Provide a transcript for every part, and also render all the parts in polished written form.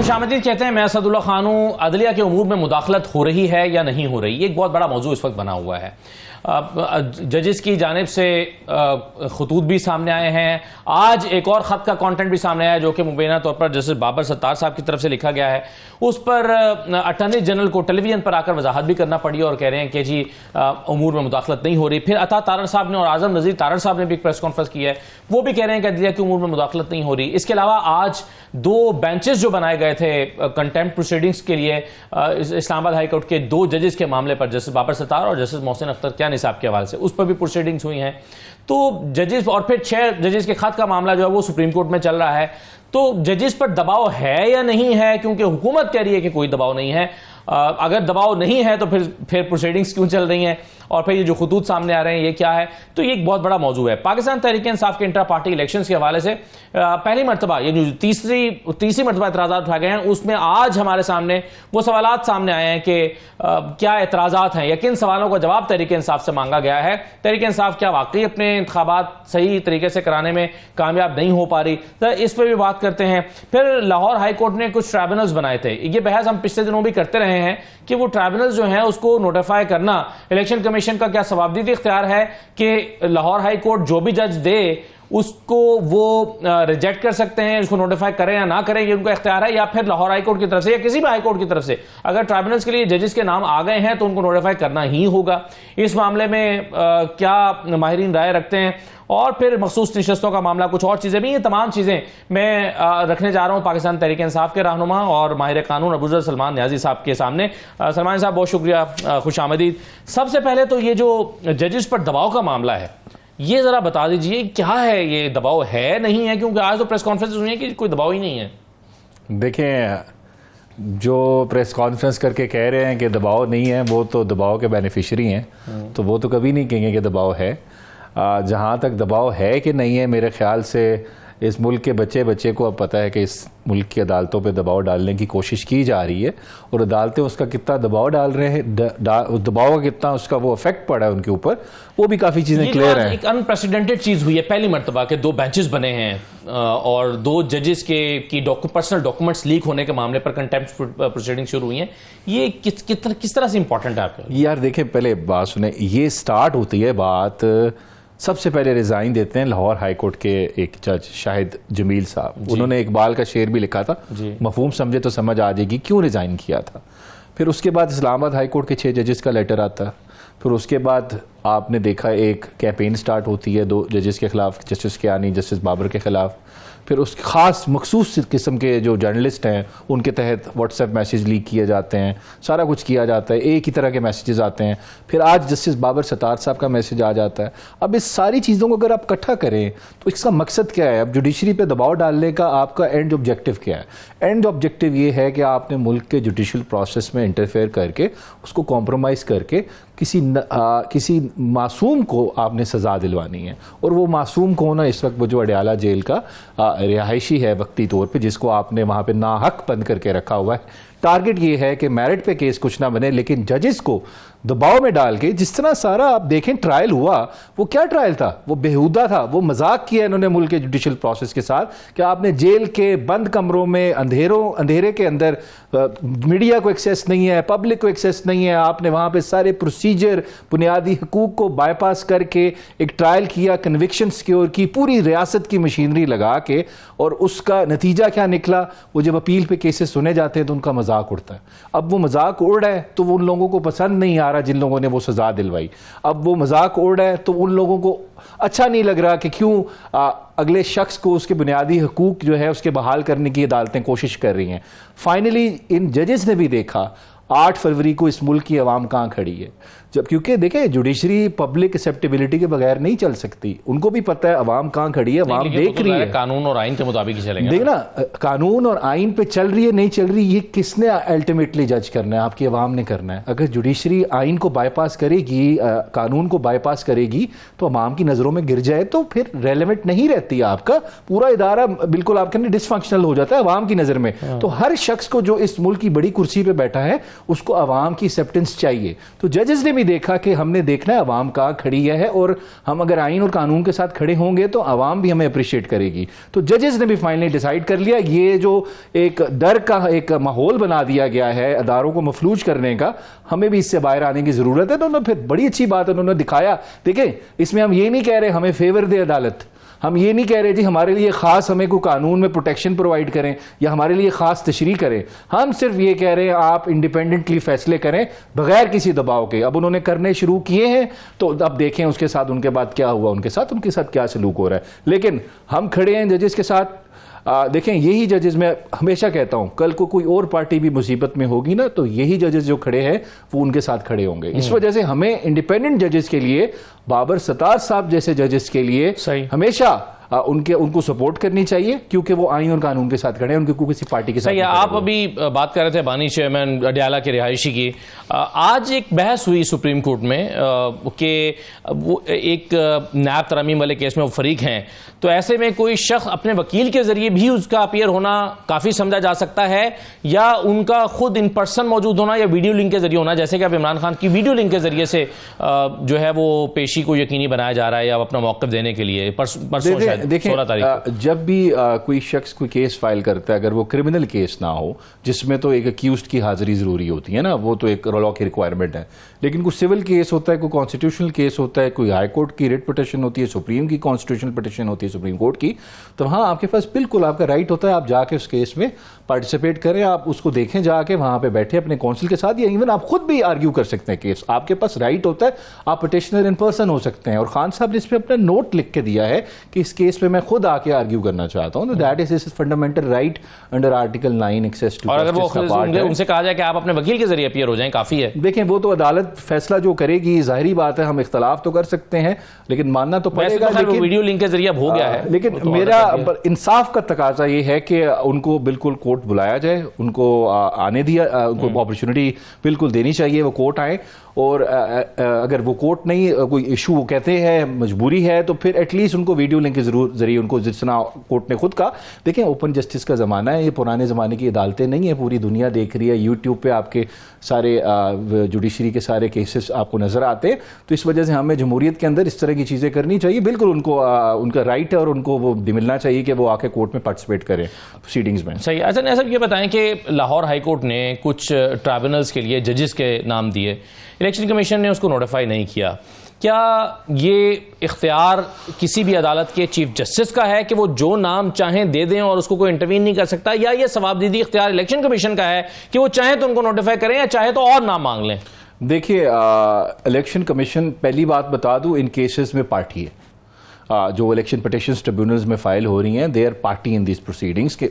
खुशामदीद कहते हैं। मैं असदुल्ला खान हूं। अदलिया के उमूर में मुदाखलत हो रही है या नहीं हो रही, ये एक बहुत बड़ा मौजू इस वक्त बना हुआ है। जजेस की जानिब से खतूत भी सामने आए हैं। आज एक और ख़त का कंटेंट भी सामने आया जो कि मुबैना तौर पर जस्टिस बाबर सत्तार साहब की तरफ से लिखा गया है। उस पर अटॉर्नी जनरल को टेलीविजन पर आकर वजाहत भी करना पड़ी और कह रहे हैं कि जी उमूर में मुदाखलत नहीं हो रही। फिर अता तारड़ साहब ने और आजम नज़ीर तारड़ साहब ने भी एक प्रेस कॉन्फ्रेंस की है, वो भी कह रहे हैं कि अदलिया के उमूर में मुदाखलत नहीं हो रही। इसके अलावा आज दो बेंचेस जो बनाए गए थे कंटेम्प्ट प्रोसीडिंग्स के लिए इस्लामाबाद हाई कोर्ट के दो जजेस के मामले पर, जस्टिस बाबर सत्तार और जस्टिस मोहसिन अख्तर कियानी साहब के हवाले से, उस पर भी प्रोसीडिंग्स हुई हैं। तो जजेस और फिर 6 जजेस के खत का मामला जो है वो सुप्रीम कोर्ट में चल रहा है। तो जजेस पर दबाव है या नहीं है, क्योंकि हुकूमत कह रही है कि कोई दबाव नहीं है। अगर दबाव नहीं है तो फिर प्रोसीडिंग्स क्यों चल रही हैं, और फिर ये जो खतूत सामने आ रहे हैं ये क्या है। तो ये एक बहुत बड़ा मौजू है। पाकिस्तान तहरीक इंसाफ के इंट्रा पार्टी इलेक्शंस के हवाले से पहली मरतबा ये जो तीसरी मरतबा एतराज़ात उठाए गए हैं, उसमें आज हमारे सामने वो सवालात सामने आए हैं कि क्या एतराज़ात हैं या किन सवालों का जवाब तहरीक इंसाफ से मांगा गया है। तहरीक इंसाफ क्या वाकई अपने इंतखाबात सही तरीके से कराने में कामयाब नहीं हो पा रही, तो इस पर भी बात करते हैं। फिर लाहौर हाई कोर्ट ने कुछ ट्राइब्यूनल्स बनाए थे। ये बहस हम पिछले दिनों भी करते रहे हैं कि वो ट्राइब्यूनल्स जो हैं उसको नोटिफाई करना, इलेक्शन कमीशन का क्या सवाबदीदी इख्तियार है कि लाहौर हाई कोर्ट जो भी जज दे उसको वो रिजेक्ट कर सकते हैं, उसको नोटिफाई करें या ना करें, ये उनका इख्तियार है। या फिर लाहौर हाई कोर्ट की तरफ से या किसी भी हाई कोर्ट की तरफ से अगर ट्राइब्यूनल्स के लिए जजेस के नाम आ गए हैं तो उनको नोटिफाई करना ही होगा। इस मामले में क्या माहिरीन राय रखते हैं, और फिर मखसूस नशस्तों का मामला, कुछ और चीजें भी, ये तमाम चीजें मैं रखने जा रहा हूं पाकिस्तान तहरीक इंसाफ के रहनुमा और माहिर कानून अबूजर सलमान न्याजी साहब के सामने। सलमान साहब बहुत शुक्रिया, खुशामदीद। सबसे पहले तो ये जो जजेस पर दबाव का मामला है, ये जरा बता दीजिए क्या है, ये दबाव है नहीं है, क्योंकि आज तो प्रेस कॉन्फ्रेंस हुई है कि कोई दबाव ही नहीं है। देखें, जो प्रेस कॉन्फ्रेंस करके कह रहे हैं कि दबाव नहीं है, वो तो दबाव के बेनिफिशरी हैं, तो वो तो कभी नहीं कहेंगे कि दबाव है। जहाँ तक दबाव है कि नहीं है, मेरे ख्याल से इस मुल्क के बच्चे को अब पता है कि इस मुल्क की अदालतों पे दबाव डालने की कोशिश की जा रही है, और अदालतें उसका कितना दबाव डाल रहे हैं, दबाव का कितना उसका वो इफेक्ट पड़ा है उनके ऊपर, वो भी काफ़ी चीज़ें क्लियर हैं। एक अनप्रेसिडेंटेड चीज़ हुई है, पहली मरतबा के 2 बेंचेस बने हैं और 2 जजेस की पर्सनल डॉक्यूमेंट्स लीक होने के मामले पर कंटेम्प्ट प्रोसीडिंग शुरू हुई है। ये किस तरह से इंपॉर्टेंट है आपके? यार देखें, पहले बात सुने, ये स्टार्ट होती है बात, सबसे पहले रिज़ाइन देते हैं लाहौर हाई कोर्ट के एक जज शाहिद जमील साहब। उन्होंने इकबाल का शेर भी लिखा था, मफहूम समझे तो समझ आ जाएगी क्यों रिज़ाइन किया था। फिर उसके बाद इस्लामाबाद हाई कोर्ट के 6 जजेस का लेटर आता है। फिर उसके बाद आपने देखा एक कैंपेन स्टार्ट होती है 2 जजेस के खिलाफ, जस्टिस कियानी, जस्टिस बाबर के खिलाफ। फिर उस खास मखसूस किस्म के जो जर्नलिस्ट हैं उनके तहत व्हाट्सएप मैसेज लीक किए जाते हैं, सारा कुछ किया जाता है, एक ही तरह के मैसेजेस आते हैं। फिर आज जस्टिस बाबर सत्तार साहब का मैसेज आ जाता है। अब इस सारी चीज़ों को अगर आप इकट्ठा करें तो इसका मकसद क्या है? अब जुडिशरी पे दबाव डालने का आपका एंड ऑब्जेक्टिव क्या है? एंड ऑब्जेक्टिव ये है कि आपने मुल्क के जुडिशल प्रोसेस में इंटरफेयर करके उसको कॉम्प्रोमाइज़ करके किसी मासूम को आपने सज़ा दिलवानी है। और वो मासूम कौन है? इस वक्त वो जो अडयाला जेल का रिहायशी है वक्ती तौर पे, जिसको आपने वहाँ पे नाहक बंद करके रखा हुआ है। टारगेट ये है कि मेरिट पे केस कुछ ना बने, लेकिन जजेस को दबाव में डाल के, जिस तरह सारा आप देखें ट्रायल हुआ, वो क्या ट्रायल था? वो बेहुदा था, वो मजाक किया इन्होंने मुल्क के जुडिशल प्रोसेस के साथ कि आपने जेल के बंद कमरों में अंधेरे के अंदर मीडिया को एक्सेस नहीं है, पब्लिक को एक्सेस नहीं है, आपने वहाँ पे सारे प्रोसीजर, बुनियादी हकूक को बाईपास करके एक ट्रायल किया, कन्विक्शन सिक्योर की, पूरी रियासत की मशीनरी लगा के, और उसका नतीजा क्या निकला? वो जब अपील पे केसेस सुने जाते हैं तो उनका मजाक उड़ता है। अब वो मजाक उड़ रहा है तो वो उन लोगों को पसंद नहीं आ रहा जिन लोगों ने वो सजा दिलवाई। अब वो मजाक उड़ रहा है तो उन लोगों को अच्छा नहीं लग रहा कि क्यों अगले शख्स को उसके बुनियादी हकूक जो है उसके बहाल करने की अदालतें कोशिश कर रही हैं। फाइनली इन जजेस ने भी देखा 8 फरवरी को इस मुल्क की आवाम कहाँ खड़ी है। जब क्योंकि देखें, जुडिशरी पब्लिक एक्सेप्टेबिलिटी के बगैर नहीं चल सकती, उनको भी पता है आवाम कहाँ खड़ी है, आवाम देख रही है। कानून और आइन के मुताबिक ही चलेंगे। देखना, कानून और आइन पे चल रही है नहीं चल रही, ये किसने अल्टीमेटली जज करना है? आपकी आवाम ने करना है। अगर जुडिशरी आइन को बाईपास करेगी, कानून को बाईपास करेगी, तो आवाम की नज़रों में गिर जाए तो फिर रेलेवेंट नहीं रहती आपका पूरा इदारा, बिल्कुल आप कहते डिसफंक्शनल हो जाता है आवाम की नज़र में। तो हर शख्स को जो इस मुल्क की बड़ी कुर्सी पर बैठा है उसको आवाम की एक्सेप्टेंस चाहिए। तो जजेस ने भी देखा कि हमने देखना है अवाम कहाँ खड़ी है, और हम अगर आइन और कानून के साथ खड़े होंगे तो अवाम भी हमें अप्रिशिएट करेगी। तो जजेस ने भी फाइनली डिसाइड कर लिया, ये जो एक डर का एक माहौल बना दिया गया है अदारों को मफलूज करने का, हमें भी इससे बाहर आने की जरूरत है। तो उन्होंने फिर बड़ी अच्छी बात उन्होंने दिखाया। देखें, इसमें हम ये नहीं कह रहे हमें फेवर दे अदालत, हम ये नहीं कह रहे जी हमारे लिए खास हमें कोई कानून में प्रोटेक्शन प्रोवाइड करें या हमारे लिए खास तशरीह करें। हम सिर्फ ये कह रहे हैं आप इंडिपेंडेंटली फैसले करें बगैर किसी दबाव के। अब उन्होंने करने शुरू किए हैं, तो अब देखें उसके साथ उनके बाद क्या हुआ, उनके साथ क्या सलूक हो रहा है। लेकिन हम खड़े हैं जजेस के साथ। देखें, यही जजेस, मैं हमेशा कहता हूं, कल को कोई और पार्टी भी मुसीबत में होगी ना, तो यही जजेस जो खड़े हैं वो उनके साथ खड़े होंगे। इस वजह से हमें इंडिपेंडेंट जजेस के लिए, बाबर सत्तार साहब जैसे जजेस के लिए हमेशा उनको सपोर्ट करनी चाहिए, क्योंकि वो आइन और कानून के साथ खड़े हैं, उनके किसी पार्टी के साथ। आप अभी बात कर रहे थे बानी चेयरमैन अडयाला के रिहायशी की। आज एक बहस हुई सुप्रीम कोर्ट में कि वो एक नायब तरमीम वाले केस में वो फरीक हैं, तो ऐसे में कोई शख्स अपने वकील के जरिए भी उसका अपीयर होना काफी समझा जा सकता है, या उनका खुद इन पर्सन मौजूद होना या वीडियो लिंक के जरिए होना, जैसे कि अब इमरान खान की वीडियो लिंक के जरिए से जो है वो पेशी को यकीनी बनाया जा रहा है या अपना मौक़िफ़ देने के लिए। परसों देखें, जब भी कोई शख्स कोई केस फाइल करता है, अगर वो क्रिमिनल केस ना हो जिसमें तो एक अक्यूज्ड की हाजिरी जरूरी होती है ना, वो तो एक लॉ की रिक्वायरमेंट है, लेकिन कोई सिविल केस होता है, कोई कॉन्स्टिट्यूशनल केस होता है, कोई हाई कोर्ट की रिट पिटिशन होती है, सुप्रीम की कॉन्स्टिट्यूशनल पिटिशन होती है, सुप्रीम कोर्ट की, तो हाँ आपके पास बिल्कुल आपका राइट होता है, आप जाके उस केस में पार्टिसिपेट करें, आप उसको देखें, जाके वहां पे बैठे अपने काउंसिल के साथ, या इवन आप खुद भी आर्ग्यू कर सकते हैं केस, आपके पास राइट होता है, आप पिटिशनर इन पर्सन हो सकते हैं। और खान साहब ने इस पर अपना नोट लिख के दिया है कि इस केस पे मैं खुद आके आर्ग्यू करना चाहता हूं, that is fundamental right under article 9 access to. और अगर वो उनसे कहा जाए कि आप अपने वकील के जरिए अपीयर हो जाएं, काफी है। देखें, वो तो अदालत फैसला जो करेगी, जाहिर बात है हम इख्तलाफ तो कर सकते हैं, लेकिन मानना तो पड़ेगा। लेकिन वीडियो लिंक के जरिए हो गया है, लेकिन मेरा इंसाफ का तकाजा ये है कि उनको बिल्कुल कोर्ट बुलाया जाए, उनको आने दिया, उनको अपॉर्चुनिटी बिल्कुल देनी चाहिए, वो कोर्ट आए। और अगर वो कोर्ट नहीं, कोई इशू वो कहते हैं मजबूरी है, तो फिर एटलीस्ट उनको वीडियो लिंक के जरिए उनको, जिस तरह कोर्ट ने खुद कहा, देखें ओपन जस्टिस का ज़माना है, ये पुराने ज़माने की अदालतें नहीं है, पूरी दुनिया देख रही है, यूट्यूब पे आपके सारे जुडिशरी के सारे केसेस आपको नज़र आते हैं। तो इस वजह से हमें जमहूरियत के अंदर इस तरह की चीज़ें करनी चाहिए, बिल्कुल उनको उनका राइट है और उनको वो मिलना चाहिए कि वो आके कोर्ट में पार्टिसिपेट करें प्रोसीडिंग्स में। सही। अच्छा ऐसा ये बताएं कि लाहौर हाई कोर्ट ने कुछ ट्राइब्यूनल्स के लिए जजेस के नाम दिए, इलेक्शन कमीशन ने उसको नोटिफाई नहीं किया। क्या ये इख्तियार किसी भी अदालत के चीफ जस्टिस का है कि वो जो नाम चाहें दे दें और उसको कोई इंटरवीन नहीं कर सकता, या ये सवाबदीदी इख्तियार इलेक्शन कमीशन का है कि वो चाहे तो उनको नोटिफाई करें या चाहे तो और नाम मांग लें? देखिए, इलेक्शन कमीशन, पहली बात बता दूं, इन केसेस में पार्टी है। जो इलेक्शन पिटिशंस ट्रिब्यूनल्स में फाइल हो रही हैं, they are party in this proceedings के,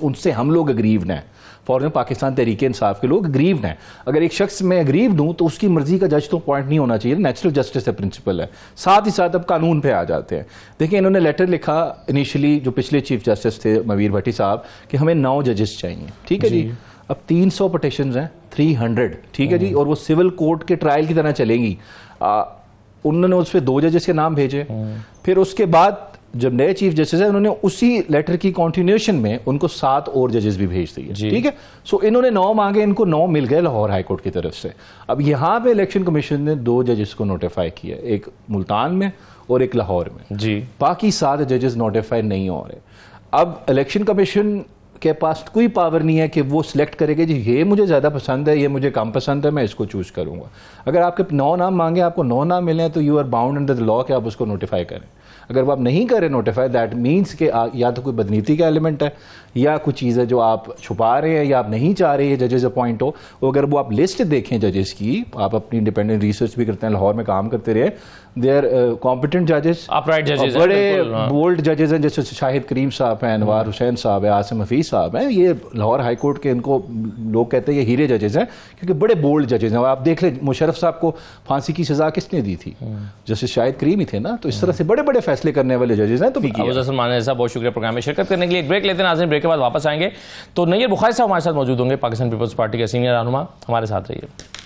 उनसे हम लोग अग्रीव्ड हैं। फॉर पाकिस्तान तहरीक इंसाफ के लोग अग्रीव्ड हैं। अगर एक शख्स में अग्रीव्ड हूं तो उसकी मर्जी का जज तो पॉइंट नहीं होना चाहिए, नेचुरल जस्टिस है, प्रिंसिपल है। साथ ही साथ अब कानून पे आ जाते हैं। देखिए, इन्होंने लेटर लिखा इनिशियली, जो पिछले चीफ जस्टिस थे मवीर भट्टी साहब, कि हमें 9 जजेस चाहिए, ठीक है जी। अब 300 पिटिशंस हैं, 300, ठीक है जी, और वो सिविल कोर्ट के ट्रायल की तरह चलेंगी। उन्होंने उस पर 2 जजेस के नाम भेजे, फिर उसके बाद जब नए चीफ जस्टिस है, उन्होंने उसी लेटर की कंटिन्यूएशन में उनको 7 और जजेस भी भेज दिए, ठीक है। सो इन्होंने 9 मांगे, इनको 9 मिल गए लाहौर हाई कोर्ट की तरफ से। अब यहां पे इलेक्शन कमीशन ने 2 जजेस को नोटिफाई किया, एक मुल्तान में और एक लाहौर में जी। बाकी 7 जजेस नोटिफाई नहीं हो रहे। अब इलेक्शन कमीशन के पास कोई पावर नहीं है कि वो सिलेक्ट करेगा जी ये मुझे ज़्यादा पसंद है, ये मुझे कम पसंद है, मैं इसको चूज करूंगा। अगर आपके 9 नाम मांगे, आपको 9 नाम मिले, तो you are bound under the law कि आप उसको नोटिफाई करें। अगर वो आप नहीं करें नोटिफाई, दैट मीन्स कि या तो कोई बदनीति का एलिमेंट है, या कुछ चीज़ है जो आप छुपा रहे हैं, या आप नहीं चाह रहे हैं जजेस अपॉइंट हो। अगर वो आप लिस्ट देखें जजेस की, आप अपनी इंडिपेंडेंट रिसर्च भी करते हैं, लाहौर में काम करते रहे, दे आर कॉम्पिटेंट जजेस, बड़े बोल्ड जजेस हैं, जैसे शाहिद करीम साहब हैं, अनवार हुसैन साहब है, आसिम हफीज साहब हैं। ये लाहौर हाई कोर्ट के, इनको लोग कहते हैं ये हीरे जजेस हैं, क्योंकि बड़े बोल्ड जजेस हैं। आप देख लें, मुशर्रफ साहब को फांसी की सजा किसने दी थी? जैसे शाहिद करीम ही थे ना। तो इस तरह से बड़े बड़े फैसले करने वाले जजेस हैं। तो बहुत शुक्रिया प्रोग्राम में शिरकत करने के लिए। ब्रेक लेते हैं नाज़रीन, ब्रेक के बाद वापस आएंगे तो नैयर बुखारी साहब हमारे साथ मौजूद होंगे, पाकिस्तान पीपल्स पार्टी के सीनियर रहनुमा। हमारे साथ रहिए।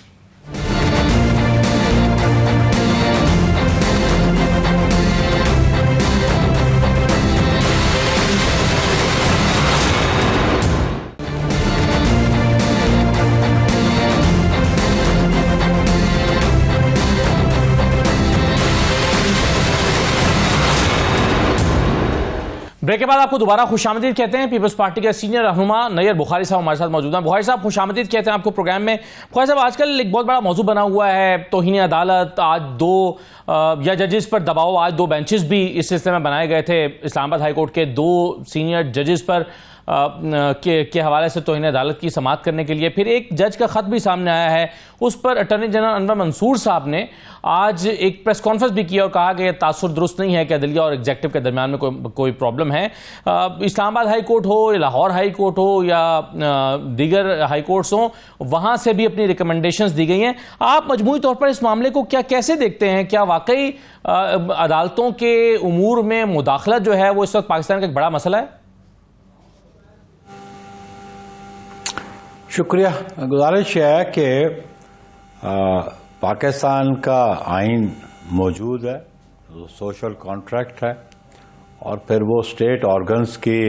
ब्रेक के बाद आपको दोबारा खुशामदीद कहते हैं। पीपल्स पार्टी के सीनियर रहनुमा नैयर बुखारी साहब हमारे साथ मौजूद हैं। बुखारी साहब, खुशामदीद कहते हैं आपको प्रोग्राम में। बुखारी साहब, आजकल एक बहुत बड़ा मौजू बना हुआ है तौहीन अदालत। आज या जजेस पर दबाव, आज 2 बेंचेस भी इस सिलसिले में बनाए गए थे। इस्लामाबाद हाई कोर्ट के 2 सीनियर जजेस पर के हवाले से तौहीन अदालत की समाअत करने के लिए। फिर एक जज का खत भी सामने आया है, उस पर अटॉर्नी जनरल अनवर मंसूर साहब ने आज एक प्रेस कॉन्फ्रेंस भी किया और कहा कि यह तासुर दुरुस्त नहीं है कि अदलिया और एग्जेक्टिव के दरमियान में कोई प्रॉब्लम है। इस्लामाबाद हाई कोर्ट हो या लाहौर हाई कोर्ट हो या दीगर हाई कोर्ट्स हो, वहां से भी अपनी रिकमेंडेशंस दी गई हैं। आप मजमूई तौर पर इस मामले को कैसे देखते हैं? क्या वाकई अदालतों के उमूर में मुदाखलत जो है वो इस वक्त पाकिस्तान का एक बड़ा मसला है? शुक्रिया। गुजारिश है कि पाकिस्तान का आइन मौजूद है, सोशल कॉन्ट्रैक्ट है, और फिर वो स्टेट ऑर्गन्स की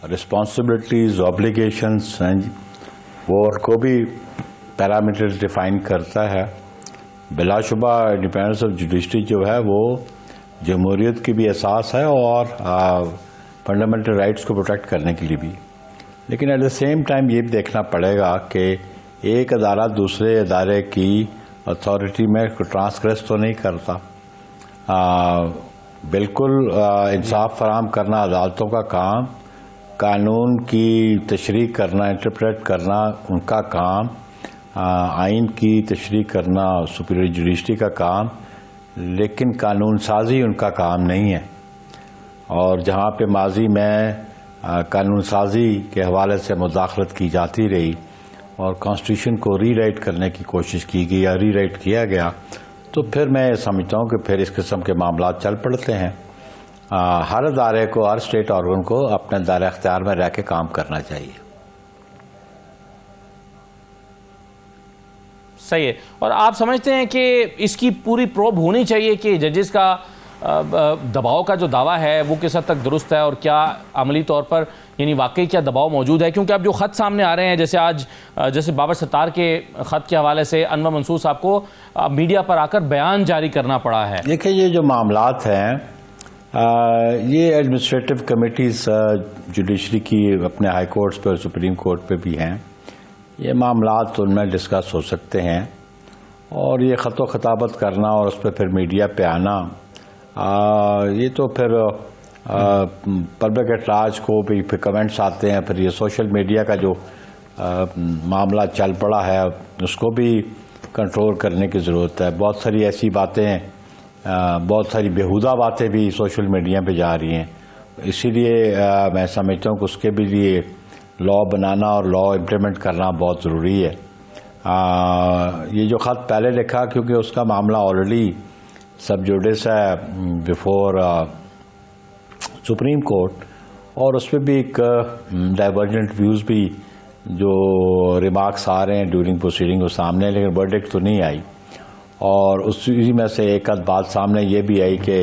रिस्पॉन्सिबिलिटीज, ऑब्लिगेशंस हैं, वो को भी पैरामीटर्स डिफाइन करता है। बिलाशुबा इंडिपेंडेंस ऑफ जुडिशरी जो है वो जमहूरियत की भी एहसास है और फंडामेंटल राइट्स को प्रोटेक्ट करने के लिए भी। लेकिन एट द सेम टाइम ये भी देखना पड़ेगा कि एक अदालत दूसरे अदारे की अथॉरिटी में ट्रांसग्रेस तो नहीं करता। बिल्कुल इंसाफ फराहम करना अदालतों का काम, कानून की तशरीह करना, इंटरप्रेट करना उनका काम, आइन की तशरीह करना सुपीरियर जुडिशरी का काम, लेकिन कानून साजी उनका काम नहीं है। और जहाँ पे माजी में कानून साजी के हवाले से मुदाखलत की जाती रही और कॉन्स्टिट्यूशन को रीराइट करने की कोशिश की गई या रीराइट किया गया, तो फिर मैं समझता हूँ कि फिर इस किस्म के मामला चल पड़ते हैं। हर अदारे को, हर स्टेट ऑर्गन को अपने दायरे अख्तियार में रह के काम करना चाहिए। सही है। और आप समझते हैं कि इसकी पूरी प्रोब होनी चाहिए कि जजेस का दबाव का जो दावा है वो किस हद तक दुरुस्त है और क्या अमली तौर पर यानी वाकई क्या दबाव मौजूद है? क्योंकि अब जो खत सामने आ रहे हैं, जैसे आज जैसे बाबर सत्तार के खत के हवाले से अनवर मंसूर साहब को मीडिया पर आकर बयान जारी करना पड़ा है। देखिए, ये जो मामलात हैं ये एडमिनिस्ट्रेटिव कमेटीज जुडिशरी की अपने हाई कोर्ट्स पे और सुप्रीम कोर्ट पे भी हैं। ये मामलात उनमें डिस्कस हो सकते हैं और ये ख़तो खिताबत करना और उस पर फिर मीडिया पे आना, ये तो फिर पब्लिक एटलाज को भी फिर कमेंट्स आते हैं। फिर ये सोशल मीडिया का जो मामला चल पड़ा है उसको भी कंट्रोल करने की ज़रूरत है। बहुत सारी ऐसी बातें, बहुत सारी बेहुदा बातें भी सोशल मीडिया पे जा रही हैं। इसीलिए मैं समझता हूँ कि उसके भी लिए लॉ बनाना और लॉ इम्प्लीमेंट करना बहुत ज़रूरी है। ये जो ख़त पहले लिखा, क्योंकि उसका मामला ऑलरेडी सब जुडिस है बिफोर सुप्रीम कोर्ट, और उस पर भी एक डाइवर्जेंट व्यूज़ भी जो रिमार्क्स आ रहे हैं ड्यूरिंग प्रोसीडिंग वो सामने, लेकिन वर्डिक्ट तो नहीं आई। और उसी में से एक आध बात सामने ये भी आई कि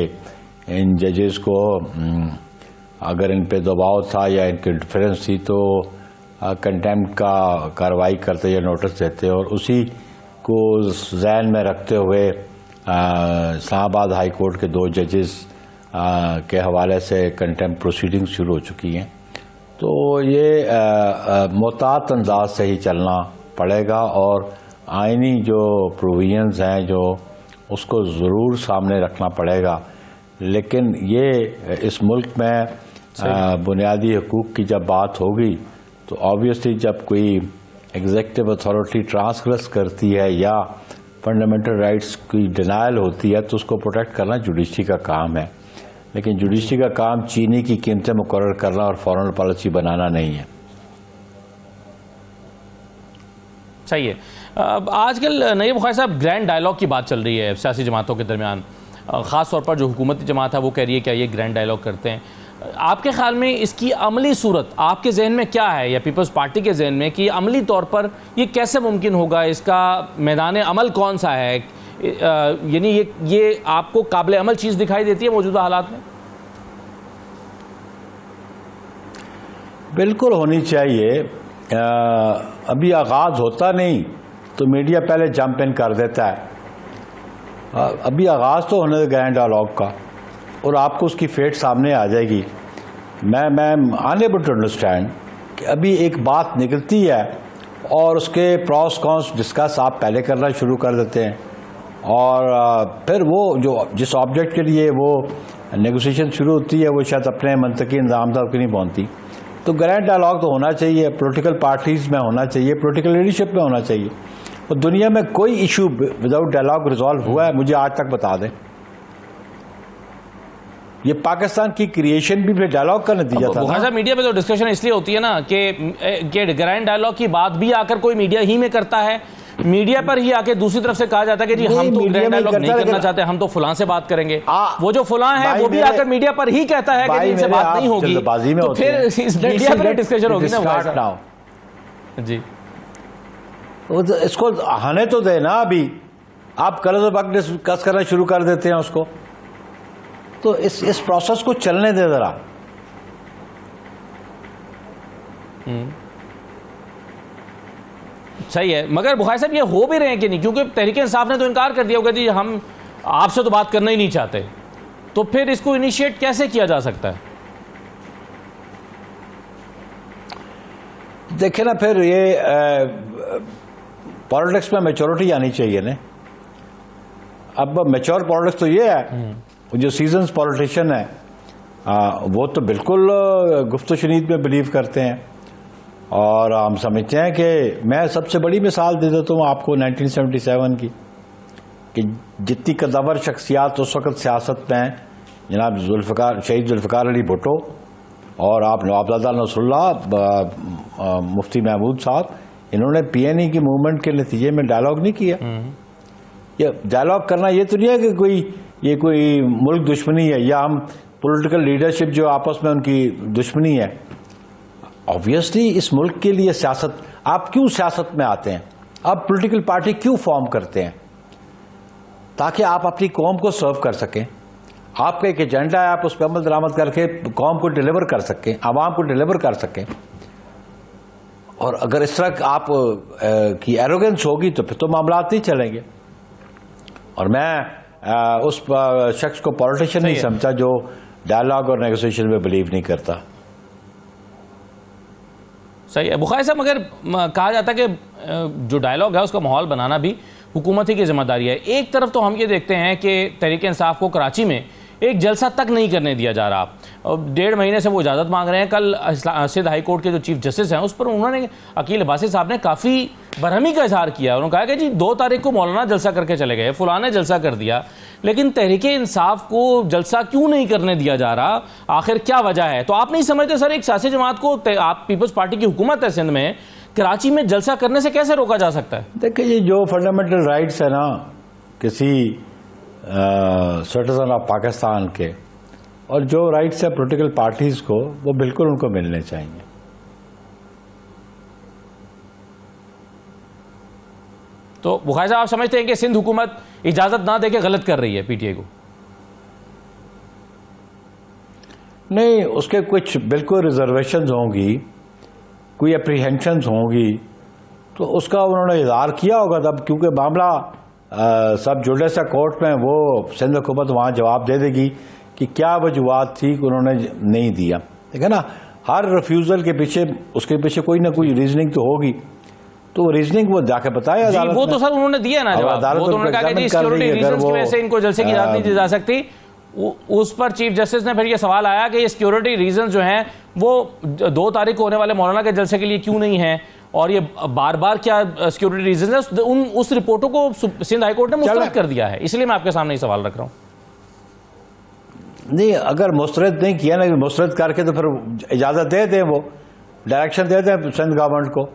इन जजेस को अगर इन पे दबाव था या इनकी डिफरेंस थी तो कंटेम्प्ट का कार्रवाई करते या नोटिस देते, और उसी को ज़हन में रखते हुए इस्लामाबाद हाई कोर्ट के 2 जजेस के हवाले से कंटेम्प्ट प्रोसीडिंग शुरू हो चुकी हैं। तो ये मोहतात अंदाज से ही चलना पड़ेगा और आइनी जो प्रोविजंस हैं जो उसको ज़रूर सामने रखना पड़ेगा। लेकिन ये इस मुल्क में बुनियादी हकूक़ की जब बात होगी तो ऑब्वियसली जब कोई एग्जीक्यूटिव अथॉरिटी ट्रांसग्रेस करती है या फंडामेंटल राइट्स की डिनायल होती है तो उसको प्रोटेक्ट करना जुडिशरी का काम है। लेकिन जुडिशरी का काम चीनी की कीमतें मुकर्रर करना और फॉरेन पॉलिसी बनाना नहीं है। सही है। आजकल नईर बुखारी साहब, ग्रैंड डायलॉग की बात चल रही है सियासी जमातों के दरमियान, ख़ास तौर पर जो हुकूमती जमात है वो कह रही है क्या ये ग्रैंड डायलॉग करते हैं। आपके ख्याल में इसकी अमली सूरत आपके जहन में क्या है, या पीपल्स पार्टी के जहन में, कि अमली तौर पर ये कैसे मुमकिन होगा? इसका मैदान अमल कौन सा है? यानी ये आपको काबिल अमल चीज़ दिखाई देती है मौजूदा हालात में? बिल्कुल होनी चाहिए। अभी आगाज़ होता नहीं तो मीडिया पहले जंप इन कर देता है। अभी आगाज़ तो होने दे ग्रैंड डायलॉग का और आपको उसकी फेट सामने आ जाएगी मैं अनएबल टू अंडरस्टैंड कि अभी एक बात निकलती है और उसके प्रॉस कॉन्स डिस्कस आप पहले करना शुरू कर देते हैं, और फिर वो जो जिस ऑब्जेक्ट के लिए वो नेगोशिएशन शुरू होती है वो शायद अपने मंतकी इंतजाम तक नहीं पहुंचती। तो ग्रैंड डायलॉग तो होना चाहिए, पॉलिटिकल पार्टीज में होना चाहिए, पॉलिटिकल लीडरशिप में होना चाहिए। और दुनिया में कोई इशू विदाउट डायलॉग रिजॉल्व हुआ है मुझे आज तक बता दें? ये पाकिस्तान की क्रिएशन भी फिर डायलॉग का नतीजा था ना। मीडिया पे तो डिस्कशन इसलिए होती है ना कि ग्रैंड डायलॉग की बात भी आकर कोई मीडिया ही में करता है, मीडिया पर ही आके दूसरी तरफ से कहा जाता है कि जी हम तो ग्रैंड डायलॉग नहीं करना चाहते, हम तो फुलां से बात करेंगे। वो जो फुलां है वो भी आकर मीडिया पर ही कहता है कि इनसे बात नहीं होगी, तो फिर इस मीडिया पर डिस्कशन होगी ना जी। इसको आने तो दे ना, अभी आप कल डिस्कस करना शुरू कर देते हैं उसको, तो इस प्रोसेस को चलने दे जरा। सही है, मगर बुखारी साहब ये हो भी रहे हैं कि नहीं? क्योंकि तहरीक इंसाफ ने तो इनकार कर दिया होगा जी हम आपसे तो बात करना ही नहीं चाहते, तो फिर इसको इनिशिएट कैसे किया जा सकता है? देखे ना, फिर ये पॉलिटिक्स में मैच्योरिटी आनी चाहिए ना। अब मैच्योर पॉलिटिक्स तो ये है, जो सीजन्स पॉलिटिशियन है वो तो बिल्कुल गुफ्तो शनीद में बिलीव करते हैं, और हम समझते हैं कि मैं सबसे बड़ी मिसाल दे देता हूँ आपको 1977 की, कि जितनी कदावर शख्सियात उस वक़्त सियासत में, जनाब शहीद जुल्फ़िकार अली भुट्टो और आप नवाबजादा नसरुल्लाह, मुफ्ती महमूद साहब, इन्होंने PNE की मूवमेंट के नतीजे में डायलॉग नहीं किया। ये डायलॉग करना ये तो नहीं है कि कोई मुल्क दुश्मनी है या हम पॉलिटिकल लीडरशिप जो आपस में उनकी दुश्मनी है। ऑब्वियसली इस मुल्क के लिए सियासत, आप क्यों सियासत में आते हैं, आप पॉलिटिकल पार्टी क्यों फॉर्म करते हैं? ताकि आप अपनी कौम को सर्व कर सकें, आपका एक एजेंडा है, आप उस पर अमल दरामद करके कौम को डिलीवर कर सकें, आवाम को डिलीवर कर सकें। और अगर इस तरह आप की एरोगेंस होगी तो फिर तो मामला नहीं चलेंगे। और मैं उस शख्स को पॉलिटिशियन नहीं समझता जो डायलॉग और नेगोशिएशन में बिलीव नहीं करता। सही है बुखारी साहब, मगर कहा जाता है कि जो डायलॉग है उसका माहौल बनाना भी हुकूमत ही की जिम्मेदारी है। एक तरफ तो हम ये देखते हैं कि तहरीक इंसाफ को कराची में एक जलसा तक नहीं करने दिया जा रहा, 1.5 महीने से वो इजाज़त मांग रहे हैं। कल सिंध हाई कोर्ट के जो चीफ जस्टिस हैं उस पर उन्होंने, अकील अब्बासी साहब ने काफ़ी बरहमी का इजहार किया। उन्होंने कहा कि जी 2 तारीख को मौलाना जलसा करके चले गए, फुलां ने जलसा कर दिया, लेकिन तहरीक इंसाफ को जलसा क्यों नहीं करने दिया जा रहा, आखिर क्या वजह है? तो आप नहीं समझते सर, एक सियासी जमात को, आप पीपल्स पार्टी की हुकूमत है सिंध में, कराची में जलसा करने से कैसे रोका जा सकता है? देखिए, ये जो फंडामेंटल राइट्स है ना किसी सिटीजन ऑफ पाकिस्तान के, और जो राइट्स है पॉलिटिकल पार्टीज को, वो बिल्कुल उनको मिलने चाहिए। तो बुखारी साहब, आप समझते हैं कि सिंध हुकूमत इजाजत ना देके गलत कर रही है PTI को? नहीं, उसके कुछ बिल्कुल रिजर्वेशंस होंगी, कोई अप्रीहेंशंस होंगी, तो उसका उन्होंने इजहार किया होगा तब, क्योंकि मामला सब जुडिशल कोर्ट में, वो सिंध हुकूमत वहाँ जवाब दे देगी कि क्या वजूहत थी कि उन्होंने नहीं दिया। ठीक है ना, हर रिफ्यूज़ल के पीछे, उसके पीछे कोई ना कोई रीजनिंग तो होगी, तो रीजनिंग वो जाके बताया अदालत में। वो तो सर उन्होंने दिया ना जवाब, वो तो उन्होंने कहा कि सिक्योरिटी रीजंस की वजह से इनको जलसे की इजाजत नहीं दी जा सकती। उस पर चीफ जस्टिस ने फिर ये सवाल आया कि ये सिक्योरिटी रीजन जो हैं वो 2 तारीख को होने वाले मौलाना के जलसे के लिए क्यों नहीं है, और ये बार बार क्या सिक्योरिटी रीजन है, उस रिपोर्टों को सिंध हाई कोर्ट ने मुस्तरद कर दिया है। इसलिए मैं आपके सामने ये सवाल रख रहा हूँ। नहीं, अगर मुस्तरद नहीं किया ना, मुस्तरद करके तो फिर इजाजत दे दें, वो डायरेक्शन दे दें सिंध गवर्नमेंट को।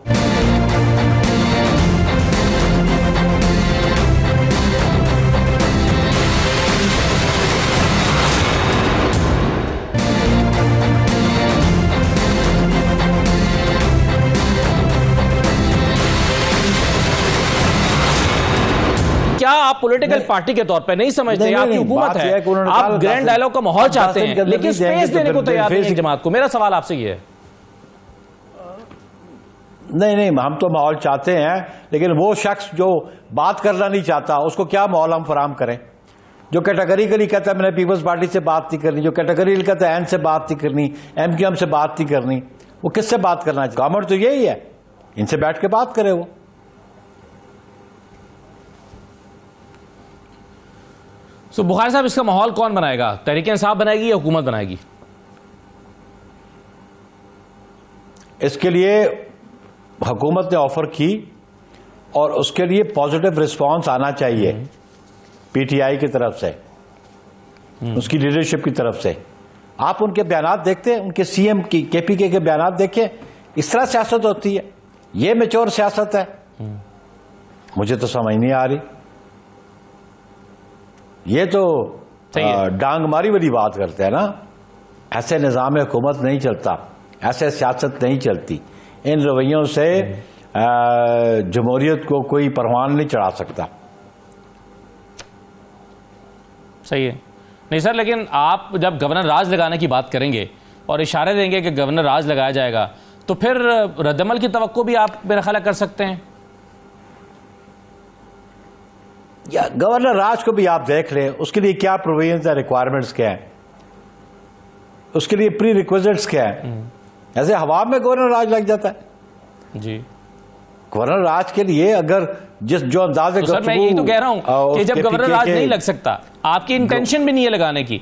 क्या आप पॉलिटिकल पार्टी के तौर पे नहीं समझते, आपकी हुकूमत है, आप ग्रैंड डायलॉग का माहौल चाहते हैं, लेकिन स्पेस देने को तैयार नहीं है जमात को? मेरा सवाल आपसे ये है। नहीं, हम तो माहौल चाहते हैं, लेकिन वो शख्स जो बात करना नहीं चाहता उसको क्या माहौल हम फराहम करें? जो कैटेगरिकली कहता है मैंने पीपल्स पार्टी से बात नहीं करनी, जो कैटेगरिकली कहता है एन से बात नहीं करनी, एमक्यूएम से बात नहीं करनी, वो किससे बात करना चाहिए? गवर्नमेंट तो यही है, इनसे बैठ के बात करे वो। सो बुखारी साहब, इसका माहौल कौन बनाएगा? तहरीक इंसाफ बनाएगी या हुकूमत बनाएगी? इसके लिए हुकूमत ने ऑफर की और उसके लिए पॉजिटिव रिस्पांस आना चाहिए पीटीआई की तरफ से, उसकी लीडरशिप की तरफ से। आप उनके बयानात देखते हैं, उनके सीएम की केपीके के बयानात देखिए, इस तरह सियासत होती है? ये मैच्योर सियासत है? मुझे तो समझ नहीं आ रही। ये तो डांग मारी वाली बात करते हैं ना। ऐसे निज़ाम हुकूमत नहीं चलता, ऐसे सियासत नहीं चलती। इन रवैयों से जमहूरियत को कोई परवान नहीं चढ़ा सकता। सही है। नहीं सर, लेकिन आप जब गवर्नर राज लगाने की बात करेंगे और इशारे देंगे कि गवर्नर राज लगाया जाएगा, तो फिर रद्दमल की तवक्को भी आप मेरा ख्याल कर सकते हैं। या गवर्नर राज को भी आप देख लें, उसके लिए क्या प्रोविजंस है, रिक्वायरमेंट्स क्या है, उसके लिए प्री रिक्विजिट्स क्या है। ऐसे हवा में गवर्नर राज लग जाता है जी। गवर्नर राज के लिए अगर जो अंदाजे तो सर मैं यही तो कह रहा हूं कि जब गवर्नर राज नहीं लग सकता, आपकी इंटेंशन भी नहीं है लगाने की,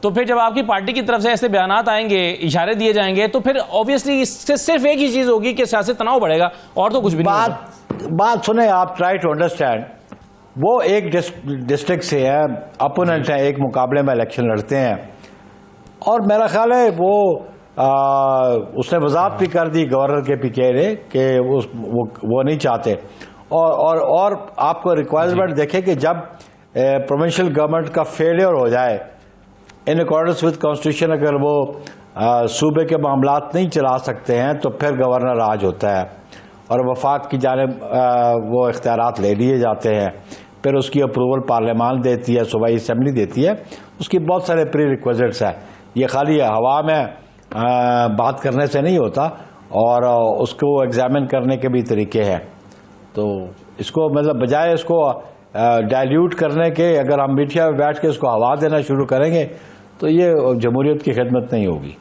तो फिर जब आपकी पार्टी की तरफ से ऐसे बयानात आएंगे, इशारे दिए जाएंगे, तो फिर ऑब्वियसली इससे सिर्फ एक ही चीज होगी कि सियासी तनाव बढ़ेगा और तो कुछ भी नहीं। बात सुने आप, ट्राई टू अंडरस्टैंड। वो एक डिस्ट्रिक्ट से है, अपोनेंट है, एक मुकाबले में इलेक्शन लड़ते हैं, और मेरा ख्याल है वो उसने वजाहत भी कर दी गवर्नर के पीके ने कि वो नहीं चाहते। और आपको रिक्वायरमेंट देखें कि जब प्रोविंशियल गवर्नमेंट का फेलियर हो जाए इन अकॉर्डेंस विद कॉन्स्टिट्यूशन, अगर वो सूबे के मामलात नहीं चला सकते हैं तो फिर गवर्नर राज होता है और वफाक की जानिब वो इख्तियारात ले लिए जाते हैं। फिर उसकी अप्रूवल पार्लियामान देती है, सूबाई असम्बली देती है, उसकी बहुत सारे प्री रिक्विजिट्स है। ये खाली हवा में बात करने से नहीं होता, और उसको एग्जामिन करने के भी तरीके हैं। तो इसको मतलब बजाय इसको डाइल्यूट करने के, अगर हम मीडिया में बैठ के इसको हवा देना शुरू करेंगे तो ये जमहूरियत की खिदमत नहीं होगी।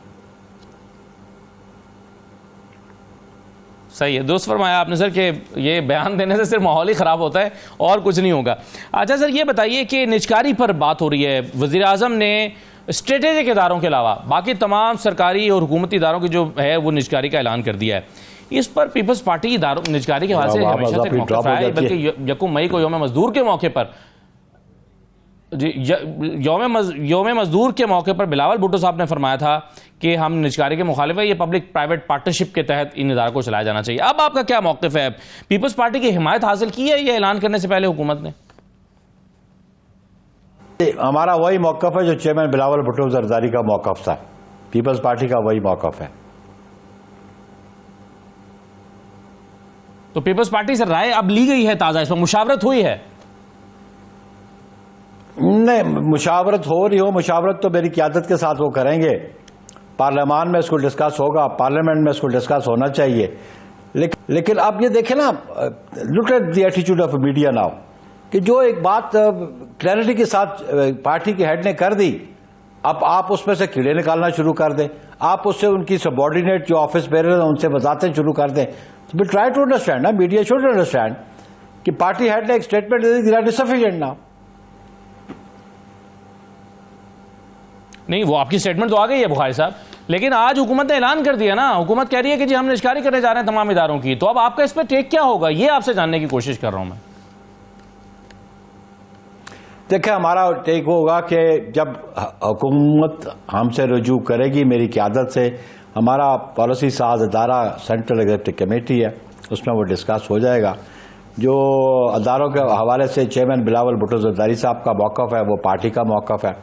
सही है, दुरुस्त फरमाया आपने सर कि ये बयान देने से सिर्फ माहौल ही ख़राब होता है और कुछ नहीं होगा। अच्छा सर, ये बताइए कि निजकारी पर बात हो रही है, वज़ीर आज़म ने स्ट्रेटेजिक इदारों के अलावा बाकी तमाम सरकारी और हुकूमती इदारों की जो है वो निजकारी का ऐलान कर दिया है। इस पर पीपल्स पार्टी इदारों निजकारी के हवाले से हमेशा से मौक़िफ़ है, बल्कि यकम मई को यौम मज़दूर के मौके पर यौम मज़दूर के मौके पर बिलावल भुट्टो साहब ने फरमाया था कि हम निजकारी के मुखालिफ है, ये पब्लिक प्राइवेट पार्टनरशिप के तहत इन इदारों को चलाया जाना चाहिए। अब आपका क्या मौक़िफ़ है? पीपल्स पार्टी की हिमायत हासिल की है ये ऐलान करने से पहले हुकूमत ने? हमारा वही मौक़िफ़ है जो चेयरमैन बिलावल भुट्टो जरदारी का मौक़िफ़ था, पीपल्स पार्टी का वही मौक़िफ़ है। तो पीपल्स पार्टी से राय अब ली गई है ताज़ा, इस पर मुशावरत हुई है? नहीं, मुशावरत हो रही हो, मुशावरत तो मेरी क़यादत के साथ वो करेंगे, पार्लियामान में इसको डिस्कस होगा, पार्लियामेंट में इसको डिस्कस होना चाहिए। लेकिन आप ये देखें ना, look at the attitude of media now, कि जो एक बात क्लैरिटी के साथ पार्टी के हेड ने कर दी, अब आप उसमें से कीड़े निकालना शुरू कर दें, आप उससे उनकी सबॉर्डिनेट जो ऑफिस बेरर हैं उनसे बताते शुरू कर दें। तो वी ट्राई टू अंडरस्टैंड ना, मीडिया शुड अंडरस्टैंड कि पार्टी हेड ने एक statement they the, that is sufficient now. नहीं, वो आपकी स्टेटमेंट तो आ गई है बुखारी साहब, लेकिन आज हुकूमत ने ऐलान कर दिया ना, हुकूमत कह रही है कि जी हम निजकारी करने जा रहे हैं तमाम इदारों की। तो अब आपका इस पर टेक क्या होगा, ये आपसे जानने की कोशिश कर रहा हूं मैं। देखिए, हमारा टेक होगा कि जब हुकूमत हमसे रजू करेगी, मेरी क़यादत से, हमारा पॉलिसी साज अदारा सेंट्रल एग्जीक्यूटिव कमेटी है, उसमें वो डिस्कस हो जाएगा। जो अदारों के हवाले से चेयरमैन बिलावल भुट्टो जरदारी साहब का मौक़िफ़ है वो पार्टी का मौक़िफ़ है,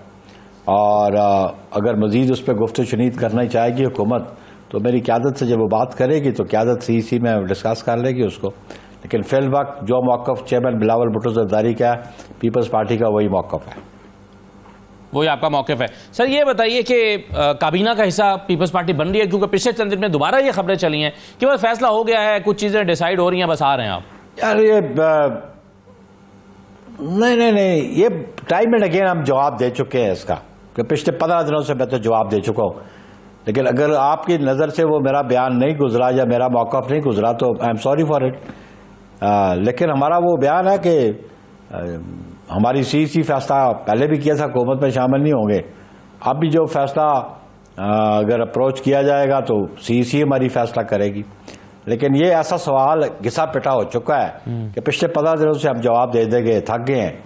और अगर मज़ीद उस पर गुफ्तगू शनीद करना ही चाहेगी हुकूमत तो मेरी क़यादत से जब वो बात करेगी तो क़यादत सी में डिस्कस कर लेगी उसको। लेकिन फिल वक्त जो मौक़िफ़ चेयरमैन बिलावल भुट्टो जरदारी का है, पीपल्स पार्टी का वही मौक़िफ़ है, वही आपका मौक़िफ़ है। सर ये बताइए कि काबीना का हिस्सा पीपल्स पार्टी बन रही है, क्योंकि पिछले चंद दिन में दोबारा ये खबरें चली हैं कि बस फैसला हो गया है, कुछ चीज़ें डिसाइड हो रही हैं, बस आ रहे हैं आप। यार ये नहीं, ये टाइम एंड अगेन हम जवाब दे चुके हैं इसका, कि पिछले 15 दिनों से मैं तो जवाब दे चुका हूँ। लेकिन अगर आपकी नज़र से वो मेरा बयान नहीं गुजरा या मेरा मौक़िफ़ नहीं गुजरा तो I am sorry for it. लेकिन हमारा वो बयान है कि हमारी सीईसी फैसला पहले भी किया था, हुकूमत में शामिल नहीं होंगे। अब भी जो फैसला अगर अप्रोच किया जाएगा तो सीईसी हमारी फैसला करेगी। लेकिन ये ऐसा सवाल घिसा पिटा हो चुका है कि पिछले 15 दिनों से हम जवाब दे देंगे, थक गए हैं।